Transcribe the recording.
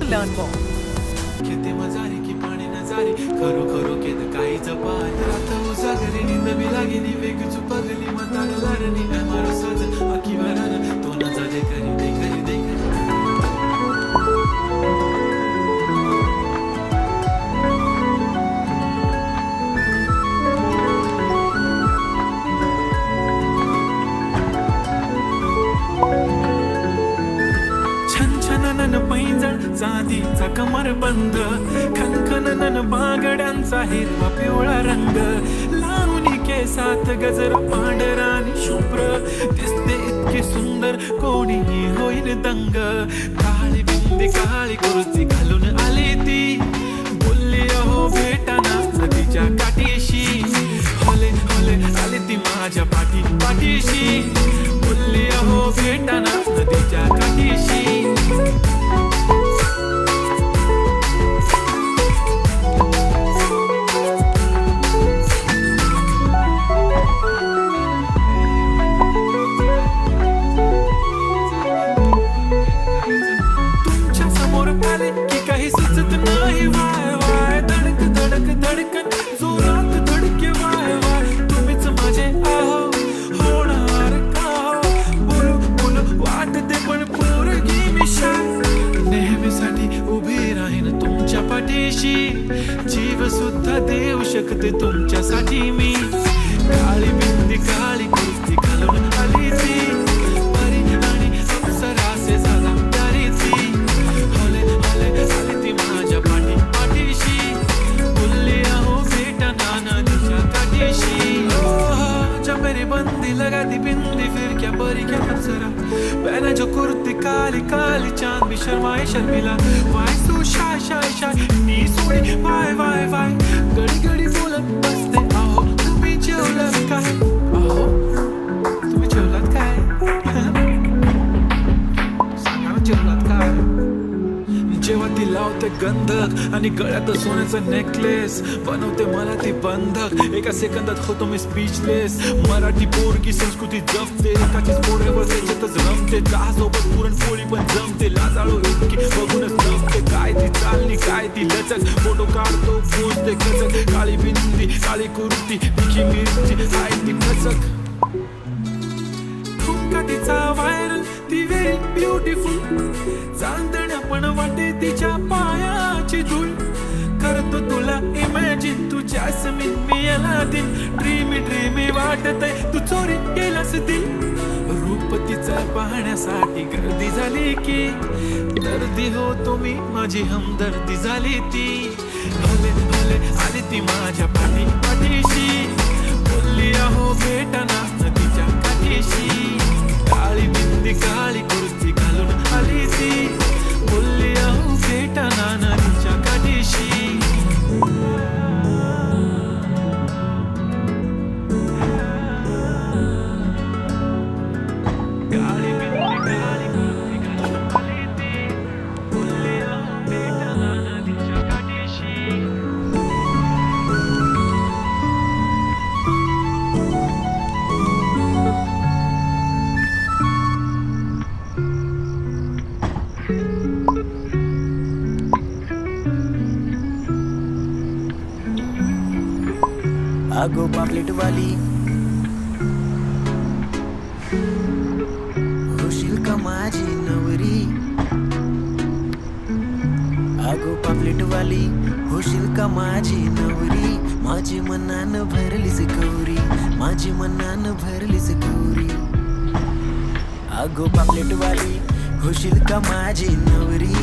learn more. किती मजारी की पाणी नजारी खरो खरो केद काही जपाय रात उजागरी निंद बी लागेली वेग चुपगली मतार लारणी मारो साज आखी वरान तो न जादे करी दे करी दे छनछनन पैंजण चांदीचा कमर बंद खनखनन बागड्यांचा हिरवा पिवळा रंग लावणी केसात गजर पांढरा आणि शुभ्र दिसते इतकी सुंदर कोणीही होईल दंग काळी बिंदी काळी कुर्ती घालून आली ती बोलली अहो भेटाना नदीच्या काठीशी होले होले आली ती माझ्या पाठीशी बोलली अहो भेटाना नदीच्या काठीशी काही सुचत नाही वाय वाय धडक धडक धडकन जोरात धडके वाय वाय तुम्हीच माझे आहो होणार का बोलू बोलू वाटते पण पोरगी मी शाय नेहमीसाठी उभी राहीन तुमच्या पाठीशी जीव सुद्धा देऊ शकते तुमच्यासाठी मी काळी बिंदी काळी कुर्ती घालून आली ती परी आणि अप्सरासे झाला प्यारी ती होले होले आली ती माझ्या पाठीशी बोलली अहो भेटना नदीच्या काठीशी जब मेरी बंदी लगा दी बिंदी फिर क्या परी क्या अप्सरा पहने जो कुर्ती काली काली चांद भी शर्माए शर्मिला why so shy shy shy नी सोडी वाय वाय वाय गडी गडी बोलत बसते अहो तुम्ही जेवलात काय अहो तुम्ही जेवलात काय सांगा ना जेवलात काय जेव्हा ती लावते गंधक आणि गळ्यात सोन्याचं नेकलेस बनवते मला ती बंधक एका सेकंदात होतो मी स्पीचलेस मराठी पोरगी संस्कृती जपते एकाचीच पोळ्यावर त्याच्यातच रमते चहासोबत पुरणपोळी पण जमते लाजाळू इतकी बघूनच जमते काय ती चालणी काय ती लचक फोटो काढतो पोचते खचक काळी बिंदी काळी कुर्ती तिखी मिरची काय ती खचक ठुमका तिचा व्हायरल ती व्हेरी ब्युटिफुल चांदण्या पण वाटे तिच्या पायाची धूळ करतो तुला इमॅजिन तू जॅस्मिन मी अलादीन ड्रीमी ड्रीमी वाटतय तू चोरी केलास दिल रूप तिचं पाहण्यासाठी गर्दी झाली की दर्दी हो तुम्ही माझी हमदर्दी झाली ती भले भले आली ती माझ्या पाठीशी बोलली अहो भेटना नदीच्या काठीशी काळी बिंदी काळी कुर्ती घालून आली ती बोलली अहो भेटना नदीच्या काठीशी काळी बिंदी काळी कुर्ती घालून आली ती बोलली अहो भेटना नदीच्या काठीशी आगो पापलेट वाली होशील का माझी नवरी आगो पापलेट वाली होशील का माझी नवरी माझी मनानं भरलीस गौरी माझी मनानं भरलीस गौरी आगो पापलेट वाली होशील का माझी नवरी